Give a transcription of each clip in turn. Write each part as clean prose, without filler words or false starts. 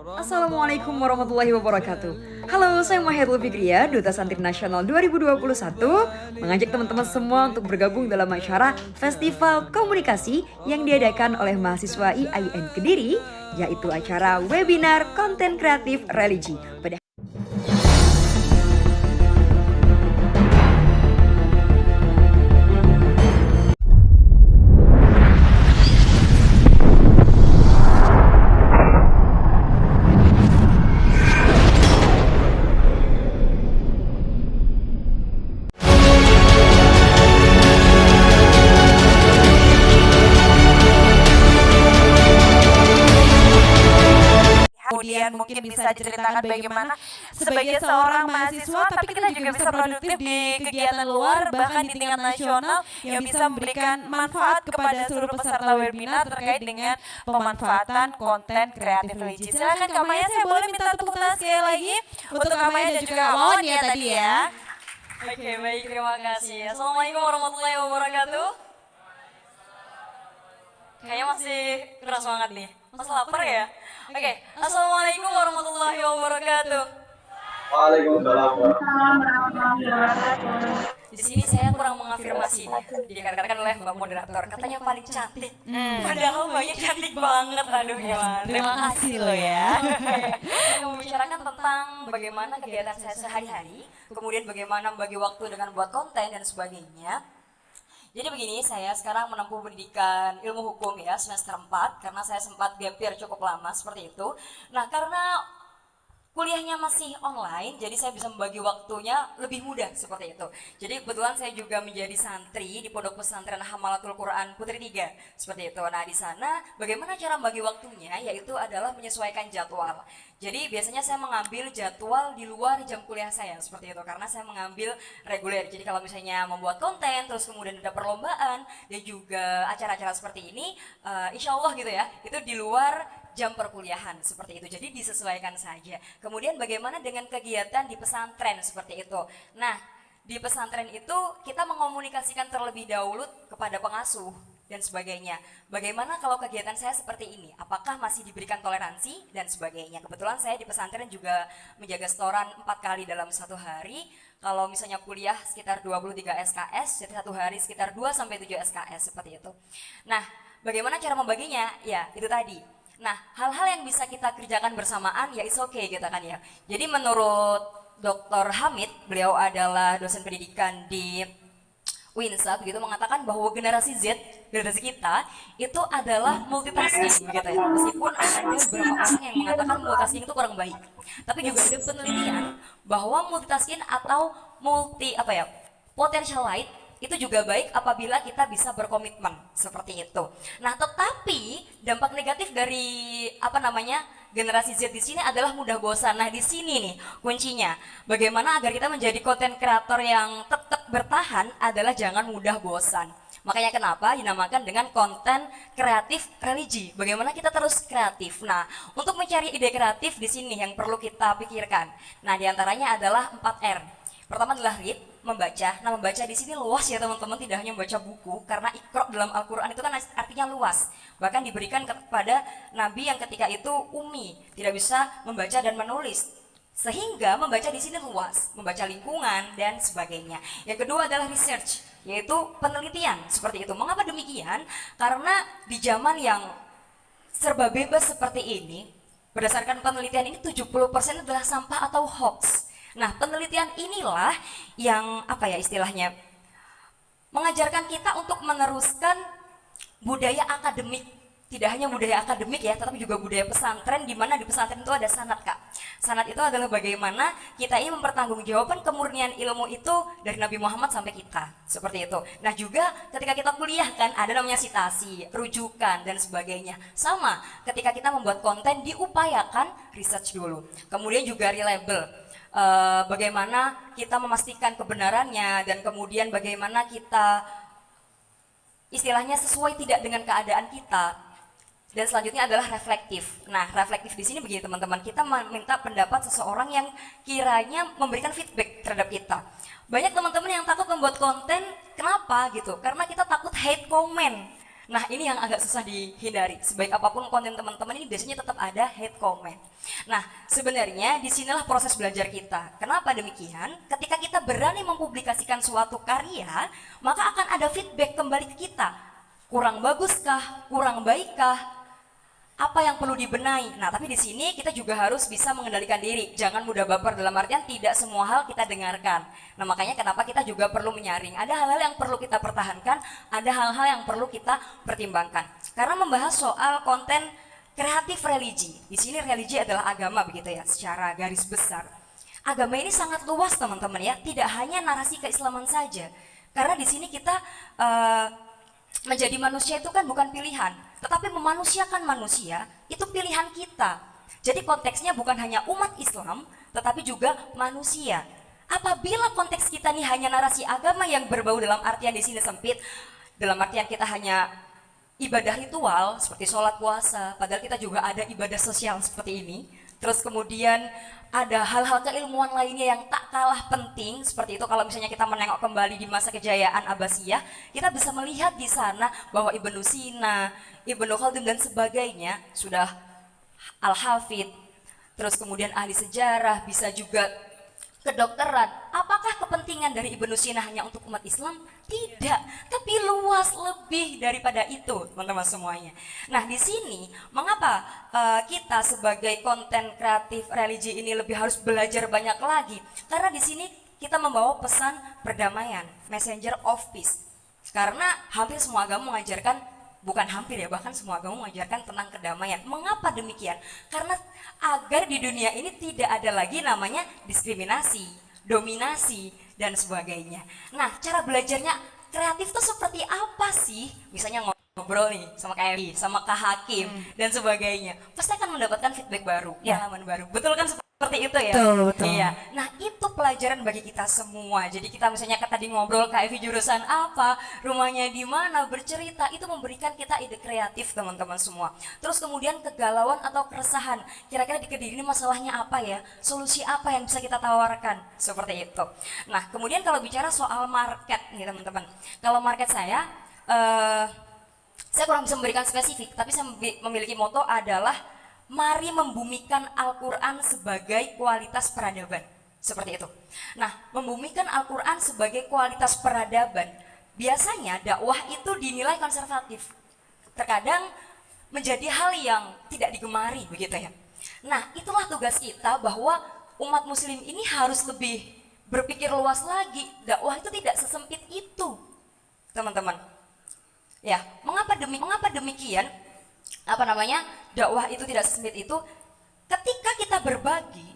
Assalamualaikum warahmatullahi wabarakatuh. Halo, saya Maherul Fikria, Duta Santri Nasional 2021, mengajak teman-teman semua untuk bergabung dalam acara Festival Komunikasi yang diadakan oleh mahasiswa IAIN Kediri, yaitu acara webinar konten kreatif religi. Kemudian mungkin bisa ceritakan bagaimana sebagai seorang mahasiswa, tapi kita juga bisa produktif di kegiatan luar, bahkan di tingkat nasional yang bisa memberikan manfaat kepada seluruh peserta webinar terkait dengan pemanfaatan konten kreatif religi. Silakan Kak Maya, saya boleh minta tepuk tangan sekali lagi untuk Kak Maya dan juga Kak Wawan ya tadi ya. Oke, baik, terima kasih. Assalamualaikum warahmatullahi wabarakatuh. Kayaknya masih keras banget nih. Masih lapar ya? Oke, Assalamualaikum warahmatullahi wabarakatuh. Waalaikumsalam warahmatullahi wabarakatuh. Di sini saya kurang mengafirmasi, dikatakan oleh Mbak Moderator, katanya paling cantik. Padahal Mbaknya cantik banget, aduh gimana. Terima kasih loh ya. Saya membicarakan tentang bagaimana kegiatan saya sehari-hari, kemudian bagaimana membagi waktu dengan buat konten dan sebagainya. Jadi begini, saya sekarang menempuh pendidikan ilmu hukum ya, semester 4, karena saya sempat gap year cukup lama seperti itu. Nah, karena kuliahnya masih online, jadi saya bisa membagi waktunya lebih mudah seperti itu. Jadi kebetulan saya juga menjadi santri di Pondok Pesantren Hamalatul Quran Putri 3, seperti itu. Nah, di sana bagaimana cara membagi waktunya, yaitu adalah menyesuaikan jadwal. Jadi biasanya saya mengambil jadwal di luar jam kuliah saya, seperti itu, karena saya mengambil reguler. Jadi kalau misalnya membuat konten, terus kemudian ada perlombaan, dan juga acara-acara seperti ini, insya Allah gitu ya, itu di luar jam perkuliahan seperti itu, jadi disesuaikan saja. Kemudian bagaimana dengan kegiatan di pesantren seperti itu. Nah, di pesantren itu kita mengomunikasikan terlebih dahulu kepada pengasuh dan sebagainya. Bagaimana kalau kegiatan saya seperti ini, apakah masih diberikan toleransi dan sebagainya. Kebetulan saya di pesantren juga menjaga setoran 4 kali dalam satu hari. Kalau misalnya kuliah sekitar 23 SKS, jadi satu hari sekitar 2-7 SKS seperti itu. Nah, bagaimana cara membaginya? Ya, itu tadi. Nah, hal-hal yang bisa kita kerjakan bersamaan ya it's okay gitu kan ya. Jadi menurut Dr. Hamid, beliau adalah dosen pendidikan di UINSA begitu, mengatakan bahwa generasi Z, generasi kita itu adalah multitasking begitu ya. Meskipun ada beberapa orang yang mengatakan multitasking itu kurang baik, tapi juga ada penelitian bahwa multitasking atau potential light itu juga baik apabila kita bisa berkomitmen seperti itu. Nah, tetapi dampak negatif dari generasi Z di sini adalah mudah bosan. Nah, di sini nih kuncinya. Bagaimana agar kita menjadi konten kreator yang tetap bertahan adalah jangan mudah bosan. Makanya kenapa dinamakan dengan konten kreatif religi. Bagaimana kita terus kreatif. Nah, untuk mencari ide kreatif di sini yang perlu kita pikirkan. Nah, diantaranya adalah 4R. Pertama adalah read, membaca. Nah, membaca di sini luas ya teman-teman, tidak hanya membaca buku, karena Iqra dalam Al-Quran itu kan artinya luas. Bahkan diberikan kepada Nabi yang ketika itu ummi, tidak bisa membaca dan menulis. Sehingga membaca di sini luas, membaca lingkungan dan sebagainya. Yang kedua adalah research, yaitu penelitian seperti itu. Mengapa demikian? Karena di zaman yang serba bebas seperti ini, berdasarkan penelitian ini 70% adalah sampah atau hoax. Nah, penelitian inilah yang istilahnya mengajarkan kita untuk meneruskan budaya akademik. Tidak hanya budaya akademik ya, tetapi juga budaya pesantren, di mana di pesantren itu ada sanad, Kak. Sanad itu adalah bagaimana kita ini mempertanggungjawabkan kemurnian ilmu itu dari Nabi Muhammad sampai kita, seperti itu. Nah, juga ketika kita kuliah kan ada namanya sitasi, rujukan dan sebagainya. Sama, ketika kita membuat konten diupayakan research dulu. Kemudian juga reliable. Bagaimana kita memastikan kebenarannya, dan kemudian bagaimana kita istilahnya sesuai tidak dengan keadaan kita. Dan selanjutnya adalah reflektif. Nah, reflektif di sini begini teman-teman, kita meminta pendapat seseorang yang kiranya memberikan feedback terhadap kita. Banyak teman-teman yang takut membuat konten, kenapa gitu? Karena kita takut hate comment. Nah, ini yang agak susah dihindari. Sebaik apapun konten teman-teman ini biasanya tetap ada hate comment. Nah, sebenarnya disinilah proses belajar kita. Kenapa demikian? Ketika kita berani mempublikasikan suatu karya, maka akan ada feedback kembali ke kita. Kurang baguskah? Kurang baikkah? Apa yang perlu dibenahi? Nah, tapi di sini kita juga harus bisa mengendalikan diri. Jangan mudah baper, dalam artian tidak semua hal kita dengarkan. Nah, makanya kenapa kita juga perlu menyaring. Ada hal-hal yang perlu kita pertahankan, ada hal-hal yang perlu kita pertimbangkan. Karena membahas soal konten kreatif religi. Di sini religi adalah agama begitu ya, secara garis besar. Agama ini sangat luas teman-teman ya, tidak hanya narasi keislaman saja. Karena di sini kita menjadi manusia itu kan bukan pilihan, tetapi memanusiakan manusia itu pilihan kita. Jadi konteksnya bukan hanya umat Islam, tetapi juga manusia. Apabila konteks kita nih hanya narasi agama yang berbau dalam artian di sini sempit, dalam artian kita hanya ibadah ritual seperti sholat puasa, padahal kita juga ada ibadah sosial seperti ini. Terus kemudian ada hal-hal keilmuan lainnya yang tak kalah penting, seperti itu kalau misalnya kita menengok kembali di masa kejayaan Abbasiyah, kita bisa melihat di sana bahwa Ibnu Sina, Ibnu Khaldun dan sebagainya sudah Al-Hafidh, terus kemudian ahli sejarah, bisa juga kedokteran. Apakah kepentingan dari Ibnu Sina hanya untuk umat Islam? Tidak, tapi luas lebih daripada itu, teman-teman semuanya. Nah, di sini mengapa kita sebagai konten kreatif religi ini lebih harus belajar banyak lagi? Karena di sini kita membawa pesan perdamaian, messenger of peace. Karena hampir semua agama mengajarkan, bukan hampir ya, bahkan semua agama mengajarkan tentang kedamaian. Mengapa demikian? Karena agar di dunia ini tidak ada lagi namanya diskriminasi, dominasi, dan sebagainya. Nah, cara belajarnya kreatif tuh seperti apa sih? Misalnya ngobrol nih sama Kak Evi, sama Kak Hakim, dan sebagainya. Pasti akan mendapatkan feedback baru, pengalaman baru. Betul kan seperti itu ya? Betul. Iya. Nah, itu pelajaran bagi kita semua. Jadi kita misalnya tadi ngobrol Kak Evi jurusan apa, rumahnya di mana, bercerita, itu memberikan kita ide kreatif teman-teman semua. Terus kemudian kegalauan atau keresahan, kira-kira di Kediri ini masalahnya apa ya, solusi apa yang bisa kita tawarkan, seperti itu. Nah, kemudian kalau bicara soal market nih teman-teman, kalau market saya kurang bisa memberikan spesifik, tapi saya memiliki moto adalah mari membumikan Al-Quran sebagai kualitas peradaban. Seperti itu. Nah, membumikan Al-Quran sebagai kualitas peradaban, biasanya dakwah itu dinilai konservatif. Terkadang menjadi hal yang tidak digemari, begitu ya. Nah, itulah tugas kita bahwa umat muslim ini harus lebih berpikir luas lagi. Dakwah itu tidak sesempit itu, teman-teman. Ya, mengapa demikian? Dakwah itu tidak sesempit itu. Ketika kita berbagi,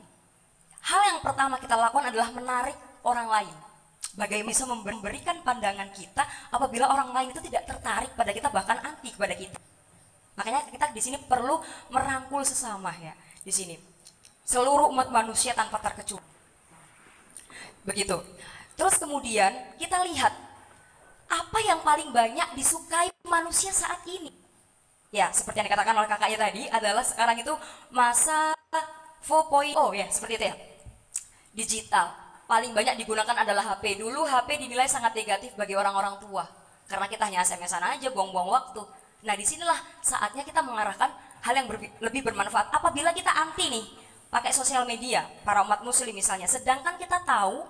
hal yang pertama kita lakukan adalah menarik orang lain. Bagaimana bisa memberikan pandangan kita apabila orang lain itu tidak tertarik pada kita, bahkan anti kepada kita. Makanya kita di sini perlu merangkul sesama ya. Di sini seluruh umat manusia tanpa terkecuali. Begitu. Terus kemudian kita lihat apa yang paling banyak disukai manusia saat ini. Ya, seperti yang dikatakan oleh kakaknya tadi, adalah sekarang itu masa 4.0 ya, seperti itu ya. Digital. Paling banyak digunakan adalah HP. Dulu HP dinilai sangat negatif bagi orang-orang tua. Karena kita hanya SMS-an aja, buang-buang waktu. Nah, disinilah saatnya kita mengarahkan hal yang lebih bermanfaat. Apabila kita anti nih, pakai sosial media, para umat muslim misalnya. Sedangkan kita tahu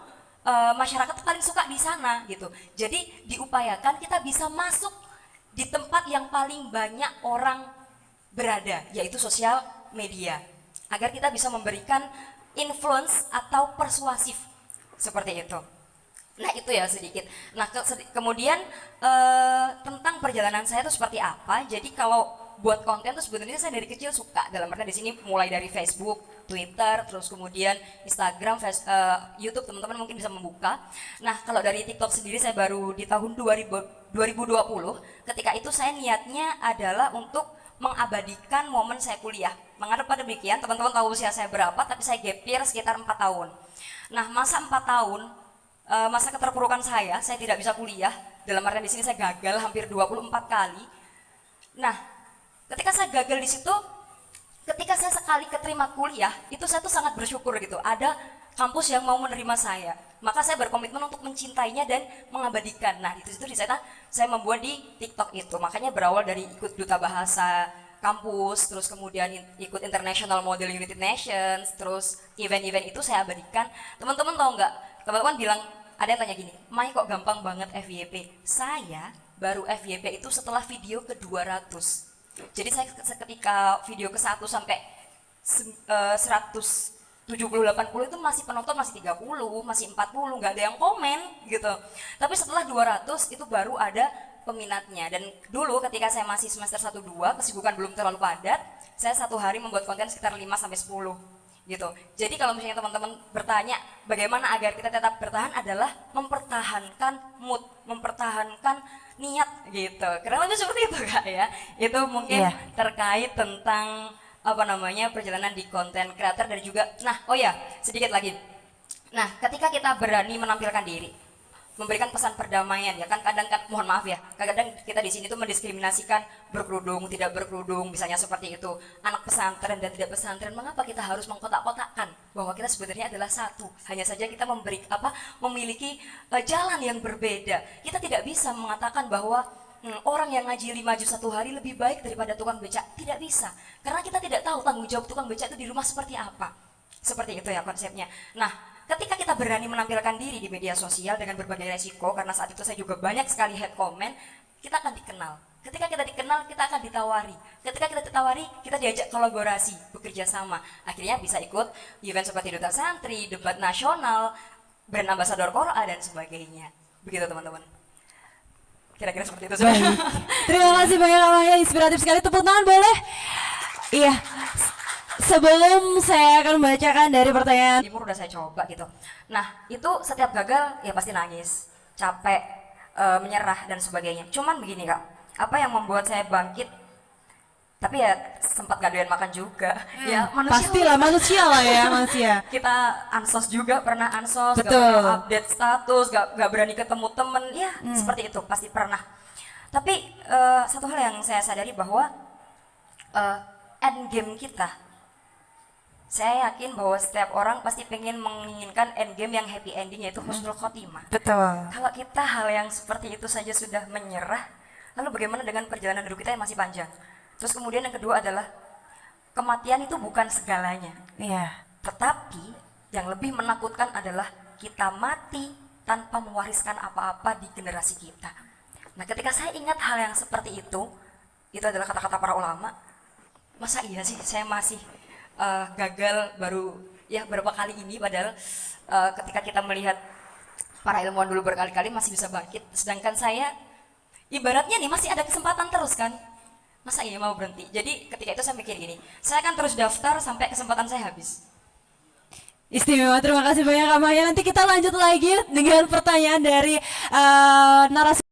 masyarakat paling suka di sana gitu. Jadi diupayakan kita bisa masuk di tempat yang paling banyak orang berada, yaitu sosial media, agar kita bisa memberikan influence atau persuasif seperti itu. Nah, itu ya sedikit. Nah, kemudian tentang perjalanan saya itu seperti apa. Jadi kalau buat konten tuh sebenarnya saya dari kecil suka, dalam artian di sini mulai dari Facebook, Twitter, terus kemudian Instagram, YouTube, teman-teman mungkin bisa membuka. Nah, kalau dari TikTok sendiri saya baru di tahun 2020. Ketika itu saya niatnya adalah untuk mengabadikan momen saya kuliah. Mengapa demikian? Teman-teman tahu usia saya berapa, tapi saya gap year sekitar 4 tahun. Nah, masa 4 tahun, masa keterpurukan saya tidak bisa kuliah. Dalam artian di sini saya gagal hampir 24 kali. Nah, ketika saya gagal di situ, ketika saya sekali keterima kuliah, itu saya tuh sangat bersyukur gitu. Ada kampus yang mau menerima saya. Maka saya berkomitmen untuk mencintainya dan mengabadikan. Nah, di situ di sana saya membuat di TikTok itu. Makanya berawal dari ikut duta bahasa kampus, terus kemudian ikut International Model United Nations, terus event-event itu saya abadikan. Teman-teman tahu nggak? Teman-teman bilang, ada yang tanya gini, Mai kok gampang banget FYP? Saya baru FYP itu setelah video ke 200. Jadi saya ketika video ke 1 sampai 170-80 itu masih penonton masih 30, masih 40, nggak ada yang komen gitu. Tapi setelah 200 itu baru ada peminatnya. Dan dulu ketika saya masih semester 1-2, kesibukan belum terlalu padat, saya satu hari membuat konten sekitar 5-10 gitu. Jadi kalau misalnya teman-teman bertanya bagaimana agar kita tetap bertahan adalah mempertahankan mood, mempertahankan niat gitu. Karena lebih seperti itu Kak ya. Itu mungkin terkait tentang apa namanya perjalanan di konten creator dan juga sedikit lagi. Nah, ketika kita berani menampilkan diri, memberikan pesan perdamaian ya kan, kadang mohon maaf ya, kadang kita di sini tuh mendiskriminasikan berkerudung, tidak berkerudung, misalnya seperti itu, anak pesantren dan tidak pesantren. Mengapa kita harus mengkotak-kotakkan bahwa kita sebenarnya adalah satu? Hanya saja kita memiliki jalan yang berbeda. Kita tidak bisa mengatakan bahwa orang yang ngaji 5 juz satu hari lebih baik daripada tukang becak. Tidak bisa, karena kita tidak tahu tanggung jawab tukang becak itu di rumah seperti apa. Seperti itu ya konsepnya. Nah, ketika kita berani menampilkan diri di media sosial dengan berbagai resiko, karena saat itu saya juga banyak sekali hate comment, kita akan dikenal. Ketika kita dikenal, kita akan ditawari. Ketika kita ditawari, kita diajak kolaborasi, bekerja sama. Akhirnya bisa ikut event seperti Duta Santri, debat nasional, brand ambassador Qora dan sebagainya. Begitu teman-teman. Kira-kira seperti itu. Baik. Terima kasih banyak Kak Maya, inspiratif sekali. Tepuk tangan boleh? Iya. Sebelum saya akan membacakan dari pertanyaan Timur udah saya coba gitu. Nah, itu setiap gagal ya pasti nangis, capek, menyerah dan sebagainya. Cuman begini Kak, apa yang membuat saya bangkit? Tapi ya sempat gak doyan makan juga. Ya pastilah manusia lah ya manusia. Kita ansos juga, pernah ansos, gak Betul. pernah update status, gak berani ketemu temen, ya seperti itu pasti pernah. Tapi satu hal yang saya sadari bahwa end game kita, saya yakin bahwa setiap orang pasti pengen menginginkan end game yang happy ending, yaitu husnul khotimah. Betul. Kalau kita hal yang seperti itu saja sudah menyerah, lalu bagaimana dengan perjalanan hidup kita yang masih panjang? Terus kemudian yang kedua adalah kematian itu bukan segalanya. Iya. Tetapi yang lebih menakutkan adalah kita mati tanpa mewariskan apa-apa di generasi kita. Nah, ketika saya ingat hal yang seperti itu adalah kata-kata para ulama. Masa iya sih saya masih gagal baru ya berapa kali ini, padahal ketika kita melihat para ilmuwan dulu berkali-kali masih bisa bangkit, sedangkan saya ibaratnya nih masih ada kesempatan terus kan. Masa iya mau berhenti? Jadi ketika itu saya mikir gini, saya akan terus daftar sampai kesempatan saya habis. Istimewa, terima kasih banyak Kak Maya. Nanti kita lanjut lagi dengan pertanyaan dari narasumber